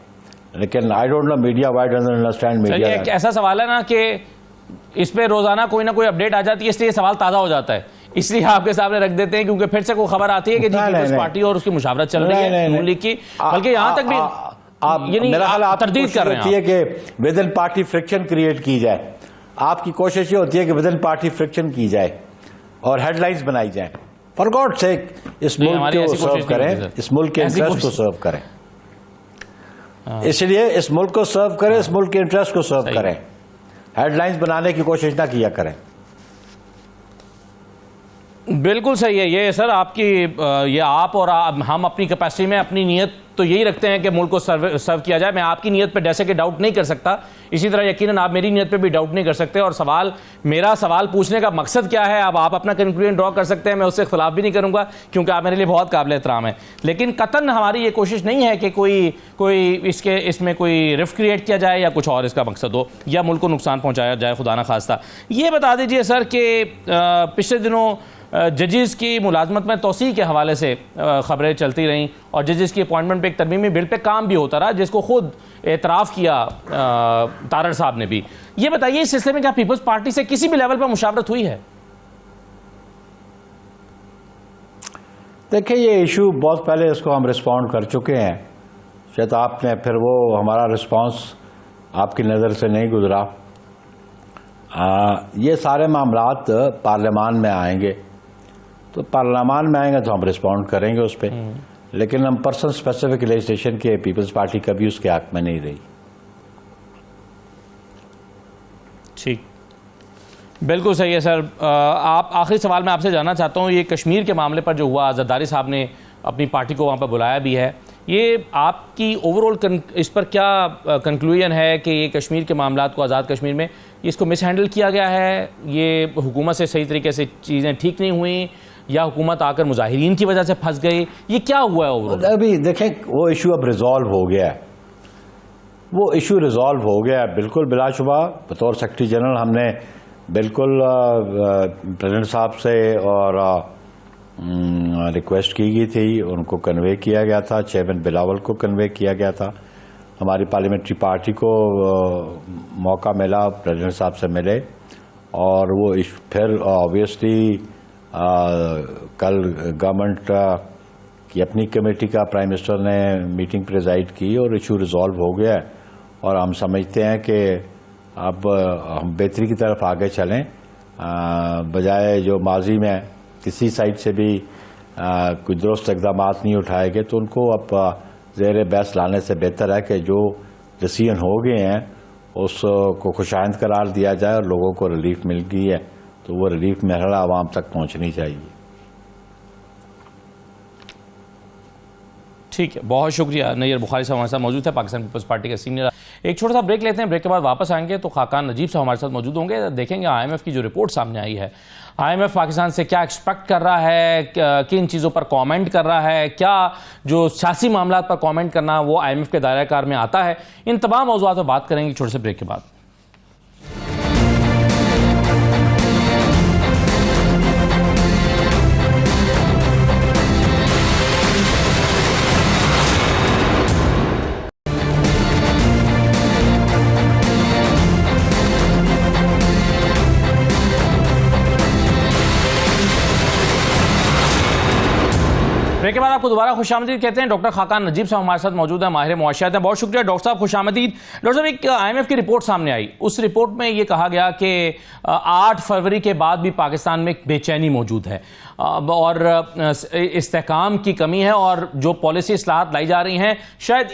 लेकिन I don't know media Y doesn't understand media. एक ऐसा सवाल है ना कि इस पे रोजाना कोई ना कोई अपडेट आ जाती है, इसलिए सवाल ताजा हो जाता है, इसलिए आपके सामने रख देते हैं, क्योंकि फिर से कोई खबर आती है कि पीपल्स पार्टी और उसकी मुशावरत चल रही है नून लीग की, बल्कि यहां तक भी आप तरदीद कर रहे हैं कि with in party friction create की जाए। आपकी कोशिश ये होती है कि विद इन पार्टी फ्रिक्शन की जाए और हेडलाइंस बनाई जाए। फॉर गॉड सेक इस मुल्क को सर्व करें, इस मुल्क के इंटरेस्ट को सर्व करें, इसलिए इस मुल्क को सर्व करें, इस मुल्क के इंटरेस्ट को सर्व करें, हेडलाइंस बनाने की कोशिश ना किया करें। बिल्कुल सही है ये सर, आपकी ये आप और हम अपनी कैपेसिटी में अपनी नीयत तो यही रखते हैं कि मुल्क को सर्व किया जाए। मैं आपकी नीयत पे जैसे कि डाउट नहीं कर सकता, इसी तरह यकीनन आप मेरी नीयत पे भी डाउट नहीं कर सकते। और मेरा सवाल पूछने का मकसद क्या है, अब आप अपना कंक्लूजन ड्रॉ कर सकते हैं, मैं उससे इख्तिलाफ भी नहीं करूंगा क्योंकि आप मेरे लिए बहुत काबिल एहतराम है। लेकिन कतन हमारी ये कोशिश नहीं है कि कोई इसमें कोई रिफ्ट क्रिएट किया जाए या कुछ और इसका मकसद हो या मुल्क को नुकसान पहुंचाया जाए, खुदा ना खास्ता। ये बता दीजिए सर कि पिछले दिनों जजेस की मुलाजमत में तोसी के हवाले से खबरें चलती रहीं और जजेस की अपॉइंटमेंट पे एक तरमीमी बिल पे काम भी होता रहा, जिसको खुद एतराफ़ किया तारड़ साहब ने भी। ये बताइए इस सिलसिले में क्या पीपल्स पार्टी से किसी भी लेवल पर मुशावरत हुई है? देखिए ये इशू बहुत पहले इसको हम रिस्पॉन्ड कर चुके हैं, शायद आपने फिर वो हमारा रिस्पॉन्स आपकी नज़र से नहीं गुजरा। ये सारे मामलात पार्लियामान में आएंगे, तो पार्लियामान में आएंगे तो हम रिस्पॉन्ड करेंगे उस पर। लेकिन हम पर्सन स्पेसिफिक लेजिस्लेशन के पीपल्स पार्टी कभी उसके हक में नहीं रही। ठीक, बिल्कुल सही है सर। आप आखिरी सवाल मैं आपसे जानना चाहता हूँ, ये कश्मीर के मामले पर जो हुआ, जरदारी साहब ने अपनी पार्टी को वहाँ पर बुलाया भी है, ये आपकी ओवरऑल इस पर क्या कंक्लूजन है कि ये कश्मीर के मामलात को, आज़ाद कश्मीर में इसको मिसहैंडल किया गया है, ये हुकूमत से सही तरीके से चीज़ें ठीक नहीं हुई या हुकूमत आकर मुजाहिरीन की वजह से फंस गई, ये क्या हुआ है ओवरऑल? अभी देखें वो इशू अब रिजॉल्व हो गया है, वो इशू रिजॉल्व हो गया है बिल्कुल बिलाशुबा। बतौर सेक्रेटरी जनरल हमने बिल्कुल प्रेसिडेंट साहब से और रिक्वेस्ट की गई थी, उनको कन्वे किया गया था, चेयरमैन बिलावल को कन्वे किया गया था। हमारी पार्लियामेंट्री पार्टी को मौका मिला प्रेसिडेंट साहब से मिले और वो फिर ऑब्वियसली कल गवर्नमेंट की अपनी कमेटी का प्राइम मिनिस्टर ने मीटिंग प्रेजाइड की और इशू रिजॉल्व हो गया है। और हम समझते हैं कि अब हम बेहतरी की तरफ आगे चलें, बजाय जो माजी में किसी साइड से भी कोई दुरुस्त इक़दाम नहीं उठाए गए, तो उनको अब ज़ेर बहस लाने से बेहतर है कि जो डिसीजन हो गए हैं उसको खुशाइंद करार दिया जाए और लोगों को रिलीफ मिल गई है तो वो रिलीफ मरहला आवाम तक पहुंचनी चाहिए। ठीक है, बहुत शुक्रिया। नैयर बुखारी साहब हमारे साथ मौजूद है, पाकिस्तान पीपल्स पार्टी के सीनियर। एक छोटा सा ब्रेक लेते हैं, ब्रेक के बाद वापस आएंगे तो खाकान नजीब साहब हमारे साथ मौजूद होंगे। देखेंगे IMF की जो रिपोर्ट सामने आई है, IMF पाकिस्तान से क्या एक्सपेक्ट कर रहा है, किन चीज़ों पर कमेंट कर रहा है, क्या जो सियासी मामला पर कमेंट करना वो IMF के दायरा कार में आता है। इन तमाम मौज़ूआत पर बात करेंगे छोटे से ब्रेक के बाद। ब्रेक के बाद आपको दोबारा खुशामदीद कहते हैं। डॉक्टर खाकान नजीब साहब हमारे साथ मौजूद है, माहिर मुआशियात हैं। बहुत शुक्रिया डॉक्टर साहब, खुशामदीद। डॉक्टर साहब, एक IMF की रिपोर्ट सामने आई, उस रिपोर्ट में ये कहा गया कि 8 फरवरी के बाद भी पाकिस्तान में बेचैनी मौजूद है। और इस्तेहकाम की कमी है, और जो पॉलिसी इस्लाहात लाई जा रही हैं शायद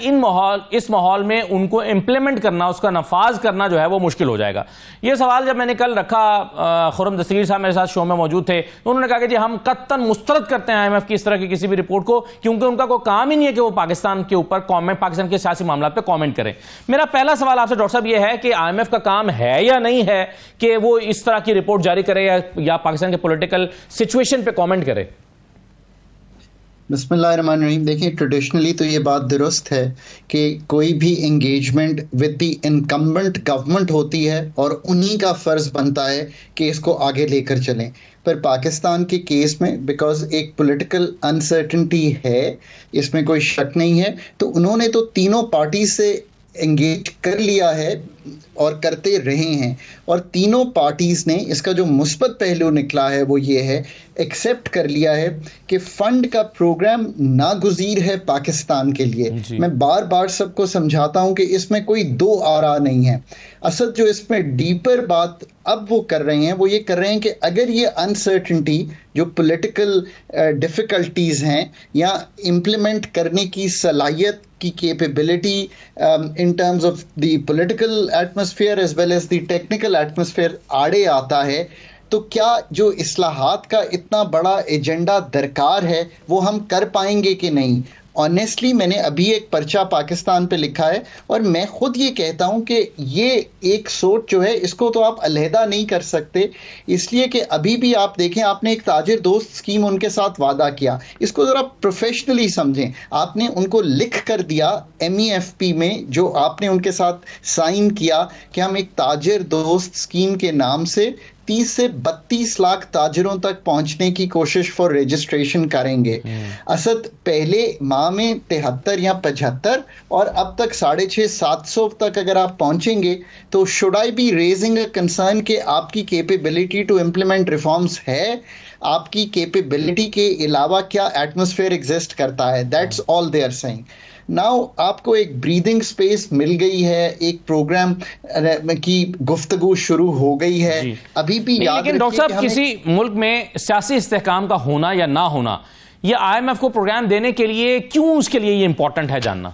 इस माहौल में उनको इम्प्लीमेंट करना, उसका नफाज करना जो है वो मुश्किल हो जाएगा। ये सवाल जब मैंने कल रखा, खुर्रम दस्तगीर साहब मेरे साथ शो में मौजूद थे, तो उन्होंने कहा कि जी हम कत्तन मुस्तरद करते हैं IMF की इस तरह की किसी भी रिपोर्ट को, क्योंकि उनका कोई काम ही नहीं है कि वो पाकिस्तान के ऊपर पाकिस्तान के सियासी मामला पे कमेंट करें। मेरा पहला सवाल आपसे डॉक्टर साहब ये है कि IMF का काम है या नहीं है कि वो इस तरह की रिपोर्ट जारी करे या पाकिस्तान के पॉलिटिकल सिचुएशन पे कमेंट करे? बिस्मिल्लाहिर्रहमानिर्रहीम। देखिए, ट्रेडिशनली तो ये बात दुरुस्त है कि कोई भी engagement with the incumbent government होती है और उन्हीं का फ़र्ज़ बनता है कि इसको आगे लेकर चलें। पर पाकिस्तान के केस में बिकॉज एक पॉलिटिकल अनसर्टेनिटी है, इसमें कोई शक नहीं है, तो उन्होंने तो तीनों पार्टी से एंगेज कर लिया है और करते रहे हैं, और तीनों पार्टीज़ ने इसका जो मुस्बत पहलू निकला है वो ये है, एक्सेप्ट कर लिया है कि फ़ंड का प्रोग्राम नागुज़ीर है पाकिस्तान के लिए। मैं बार बार सबको समझाता हूँ कि इसमें कोई दो आरा नहीं है। असल जो इसमें डीपर बात अब वो कर रहे हैं वो ये कर रहे हैं कि अगर ये अनसर्टेनिटी जो पॉलिटिकल डिफ़िकल्टीज़ हैं या इम्प्लीमेंट करने की सलाहियत की capability in terms of the political atmosphere as well as the technical atmosphere आड़े आता है, तो क्या जो इस्लाहात का इतना बड़ा एजेंडा दरकार है वो हम कर पाएंगे कि नहीं? ऑनेस्टली मैंने अभी एक पर्चा पाकिस्तान पे लिखा है और मैं खुद ये कहता हूँ कि ये एक सोच जो है इसको तो आप अलहदा नहीं कर सकते, इसलिए कि अभी भी आप देखें, आपने एक ताजिर दोस्त स्कीम उनके साथ वादा किया, इसको ज़रा प्रोफेशनली समझें। आपने उनको लिख कर दिया MEFP में, जो आपने उनके साथ साइन किया कि हम एक ताजिर दोस्त स्कीम के नाम से 30 से 32 लाख ताजिरों तक पहुंचने की कोशिश फॉर रजिस्ट्रेशन करेंगे। असद पहले माह में 73 या 75 और अब तक 650-700 तक अगर आप पहुंचेंगे तो should I be raising a concern कि आपकी कैपेबिलिटी टू इम्प्लीमेंट रिफॉर्म्स है, आपकी कैपेबिलिटी के अलावा क्या एटमॉस्फेयर एग्जिस्ट करता है? That's all they are saying. Now आपको एक ब्रीदिंग स्पेस मिल गई है, एक प्रोग्राम की गुफ्तगू शुरू हो गई है। अभी भी याद, लेकिन डॉक्टर साहब किसी मुल्क में सियासी इस्तेहकाम का होना या ना होना, ये IMF को प्रोग्राम देने के लिए क्यों, उसके लिए ये इंपॉर्टेंट है जानना?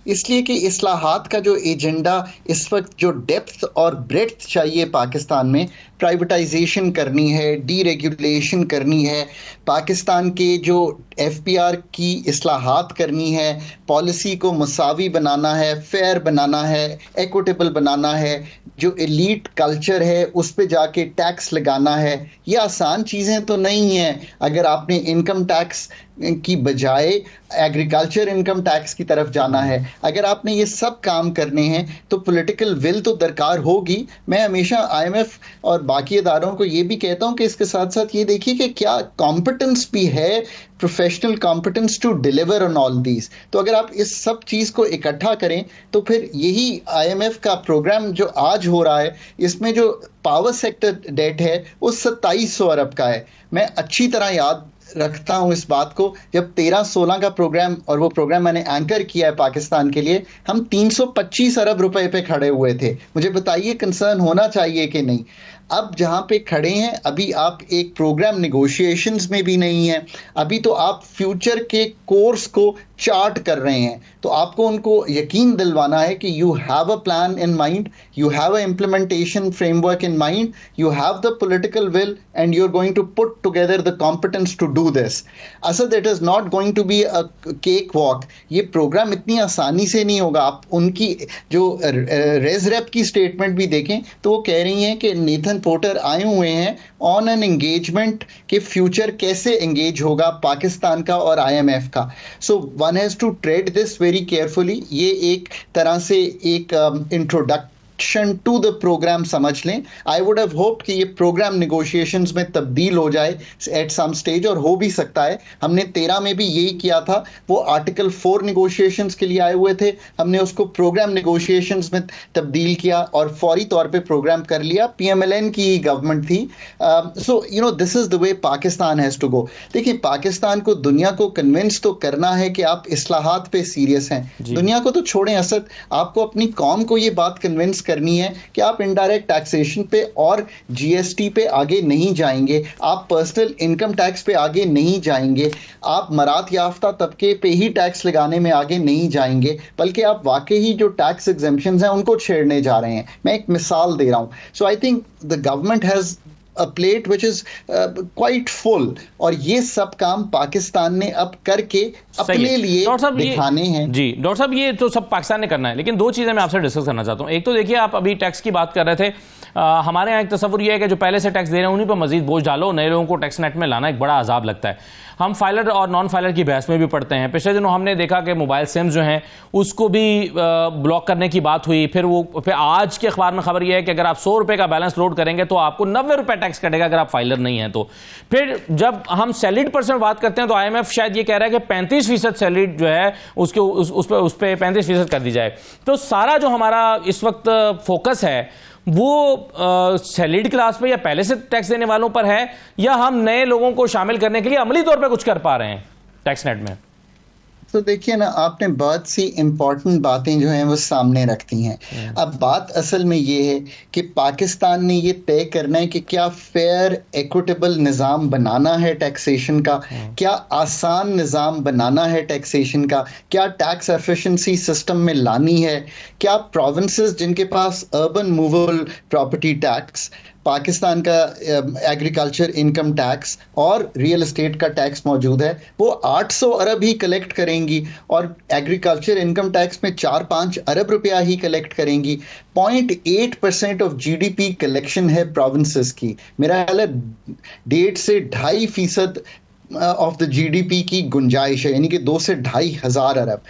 इसलिए कि इस्लाहात का जो एजेंडा इस वक्त, जो डेप्थ और ब्रेड्थ चाहिए पाकिस्तान में, प्राइवेटाइजेशन करनी है, डीरेगुलेशन करनी है, पाकिस्तान के जो FPR की इस्लाहात करनी है, पॉलिसी को मुसावी बनाना है, फेयर बनाना है, एक्विटेबल बनाना है, जो एलीट कल्चर है उस पे जाके टैक्स लगाना है। ये आसान चीज़ें तो नहीं हैं। अगर आपने इनकम टैक्स की बजाय एग्रीकल्चर इनकम टैक्स की तरफ जाना है, अगर आपने ये सब काम करने हैं तो पॉलिटिकल विल तो दरकार होगी। मैं हमेशा IMF और बाकी इदारों को ये भी कहता हूँ कि इसके साथ साथ ये देखिए कि क्या कॉम्पिटेंस भी है, professional competence to deliver on all these. तो अगर आप इस सब चीज़ को इकट्ठा करें तो फिर यही IMF का प्रोग्राम जो आज हो रहा है, इसमें जो पावर सेक्टर डेट है वो 2700 अरब का है। मैं अच्छी तरह याद रखता हूं इस बात को, जब 13-16 का प्रोग्राम, और वो प्रोग्राम मैंने एंकर किया है पाकिस्तान के लिए, हम 325 अरब रुपए पे खड़े हुए थे। मुझे बताइए कंसर्न होना चाहिए कि नहीं? अब जहां पे खड़े हैं, अभी आप एक प्रोग्राम निगोशिएशंस में भी नहीं है, अभी तो आप फ्यूचर के कोर्स को चार्ट कर रहे हैं। तो आपको उनको यकीन दिलवाना है कि you have a plan in mind, you have a implementation framework in mind, you have the political will and you are going to put together the competence to do this. Asad it is not going to be a cake walk. ये program इतनी आसानी से नहीं होगा। आप उनकी जो raise rape की स्टेटमेंट भी देखें तो वो कह रही हैं कि नेथन पोर्टर आए हुए हैं ऑन एन एंगेजमेंट के फ्यूचर कैसे एंगेज होगा पाकिस्तान का और IMF का। So one has to tread this very carefully. ये एक तरह से एक इंट्रोडक्शन टू द प्रोग्राम समझ लें। आई वुड हैव होप्ड कि ये प्रोग्राम निगोशिएशंस में तब्दील हो जाए एट सम स्टेज, और हो भी सकता है। हमने 13 में भी यही किया था। वो आर्टिकल 4 निगोशिएशंस के लिए आए हुए थे, हमने उसको प्रोग्राम निगोशिएशंस में तब्दील किया और फौरी तौर पे प्रोग्राम कर लिया। PMLN की गवर्नमेंट थी। So you know this is the way Pakistan has to go. देखिए, पाकिस्तान को दुनिया को कन्विंस तो करना है कि आप इस्लाहात पे सीरियस हैं। दुनिया को तो छोड़ें असद, आपको अपनी कौम को ये बात कन्विंस करनी है कि आप इनडायरेक्ट टैक्सेशन पे और जीएसटी पे आगे नहीं जाएंगे, आप पर्सनल इनकम टैक्स पे आगे नहीं जाएंगे, आप मरात याफ्ता तबके पे ही टैक्स लगाने में आगे नहीं जाएंगे, बल्कि आप वाकई ही जो टैक्स एग्जेम्पशंस हैं उनको छेड़ने जा रहे हैं। मैं एक मिसाल दे रहा हूं। So I think the government has a plate which is quite full, और ये सब काम पाकिस्तान ने अब करके अपने लिए दिखाने हैं। जी डॉक्टर साहब, ये तो सब पाकिस्तान ने करना है, लेकिन दो चीजें मैं आपसे डिस्कस करना चाहता हूं। एक तो देखिए, आप अभी टैक्स की बात कर रहे थे, हमारे यहाँ एक तस्वुर ये है कि जो पहले से टैक्स दे रहे हैं उन्हीं पर मजीद बोझ डालो, नए लोगों को टैक्स नेट में लाना एक बड़ा अजाब लगता है। हम फाइलर और नॉन फाइलर की बहस में भी पढ़ते हैं। पिछले दिनों हमने देखा कि मोबाइल सिम्स जो हैं उसको भी ब्लॉक करने की बात हुई। फिर आज के अखबार में खबर यह है कि अगर आप 100 रुपए का बैलेंस लोड करेंगे तो आपको 90 रुपए टैक्स कटेगा अगर आप फाइलर नहीं है तो। फिर जब हम सैलरीड पर्सन बात करते हैं तो IMF शायद ये कह रहा है कि 35% सैलरीड जो है उसके उस पर 35% कर दी जाए। तो सारा जो हमारा इस वक्त फोकस है वो सैलरीड क्लास पे या पहले से टैक्स देने वालों पर है, या हम नए लोगों को शामिल करने के लिए अमली तौर पे कुछ कर पा रहे हैं टैक्स नेट में? तो देखिए ना, आपने बहुत सी इंपॉर्टेंट बातें जो हैं वो सामने रखती हैं। अब बात असल में ये है कि पाकिस्तान ने ये तय करना है कि क्या फेयर इक्विटेबल निज़ाम बनाना है टैक्सेशन का, क्या आसान निज़ाम बनाना है टैक्सेशन का, क्या टैक्स एफिशिएंसी सिस्टम में लानी है, क्या प्रोविंसेस जिनके पास urban movable property tax, Pakistan का एग्रीकल्चर इनकम टैक्स और रियल एस्टेट का टैक्स मौजूद है, वो 800 अरब ही कलेक्ट करेंगी और एग्रीकल्चर इनकम टैक्स में 4-5 अरब रुपया ही कलेक्ट करेंगी। 0.8% ऑफ GDP कलेक्शन है प्रोविंसेस की। मेरा ख्याल है 1.5 से 2.5% ऑफ द GDP की गुंजाइश है, यानी कि 2 से 2.5 हज़ार अरब।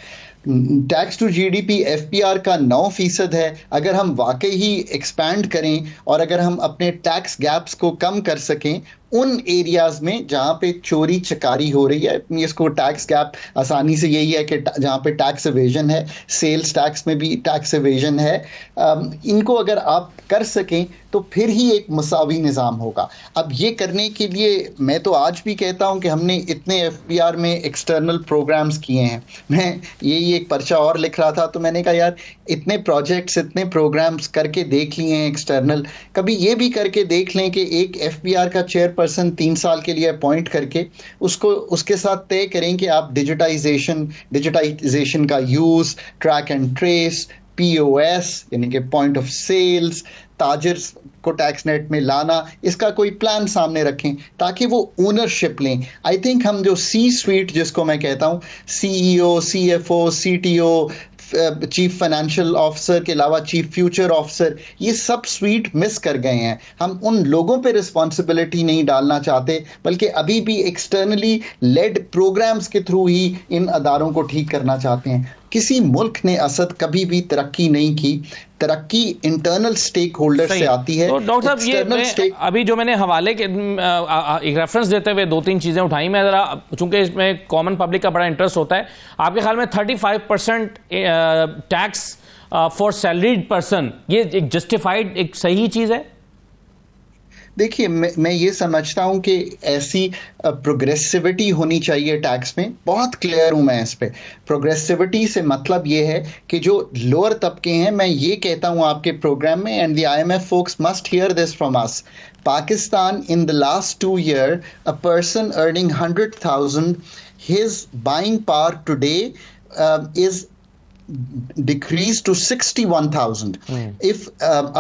टैक्स टू GDP FPR का 9% है। अगर हम वाकई ही एक्सपैंड करें और अगर हम अपने टैक्स गैप्स को कम कर सकें उन एरियाज में जहाँ पे चोरी चकारी हो रही है, इसको टैक्स गैप आसानी से यही है कि जहाँ पे टैक्स एवेजन है, सेल्स टैक्स में भी टैक्स एवेजन है, इनको अगर आप कर सकें तो फिर ही एक मसावी निज़ाम होगा। अब ये करने के लिए मैं तो आज भी कहता हूँ कि हमने इतने FPR में एक्सटर्नल प्रोग्राम्स किए हैं। मैं यही एक पर्चा और लिख रहा था तो मैंने कहा यार, इतने प्रोजेक्ट्स इतने प्रोग्राम्स करके देख लिए हैं एक्सटर्नल, कभी ये भी करके देख लें कि एक FPR का चेयरपर्सन 3 साल के लिए अपॉइंट करके उसके साथ तय करें कि आप डिजिटाइजेशन का use, track and trace, POS यानी कि पॉइंट ऑफ सेल्स, ताजिर्स को टैक्स नेट में लाना, इसका कोई प्लान सामने रखें ताकि वो ओनरशिप लें। आई थिंक हम जो C-suite जिसको मैं कहता हूँ, CEO, CFO, CTO, chief financial officer के अलावा चीफ फ्यूचर ऑफिसर, ये सब स्वीट मिस कर गए हैं। हम उन लोगों पे रिस्पॉन्सिबिलिटी नहीं डालना चाहते, बल्कि अभी भी एक्सटर्नली लेड प्रोग्राम्स के थ्रू ही इन अदारों को ठीक करना चाहते हैं। किसी मुल्क ने असद कभी भी तरक्की नहीं की, तरक्की इंटरनल स्टेक होल्डर से आती है। तो डॉक्टर साहब, ये अभी जो मैंने हवाले के एक रेफरेंस देते हुए 2-3 चीजें उठाई, मैं जरा, चूंकि इसमें कॉमन पब्लिक का बड़ा इंटरेस्ट होता है, आपके ख्याल में 35% टैक्स फॉर सैलरीड पर्सन, ये एक जस्टिफाइड, एक सही चीज है? देखिए, मैं ये समझता हूँ कि ऐसी प्रोग्रेसिविटी होनी चाहिए टैक्स में। बहुत क्लियर हूँ मैं इस पे। प्रोग्रेसिविटी से मतलब ये है कि जो लोअर तबके हैं, मैं ये कहता हूँ आपके प्रोग्राम में, and the IMF folks must hear this from us, Pakistan in the last 2 years, a person earning 100,000, his buying power today is decreased to 61,000. If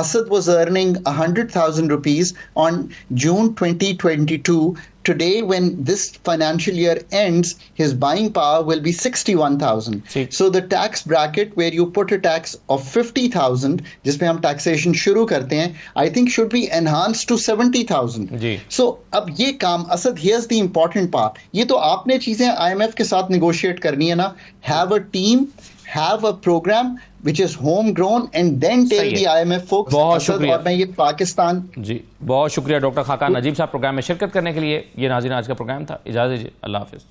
Asad was earning 100,000 rupees on June 2022, today when this financial year ends, his buying power will be 61,000. So the tax bracket where you put a tax of 50,000, जिसमें हम taxation शुरू करते हैं, I think should be enhanced to 70,000. So अब ये काम, Asad, here's the important part, ये तो आपने चीजें IMF के साथ negotiate करनी है ना। Have a team, have a program which is homegrown, and then tell the IMF folks। बहुत शुक्रिया। और मैं ये पाकिस्तान, जी बहुत शुक्रिया डॉक्टर खाकान नजीब साहब प्रोग्राम में शिरकत करने के लिए। ये नाज़रीन आज का प्रोग्राम था, इजाज़त दीजिए, अल्लाह हाफिज़।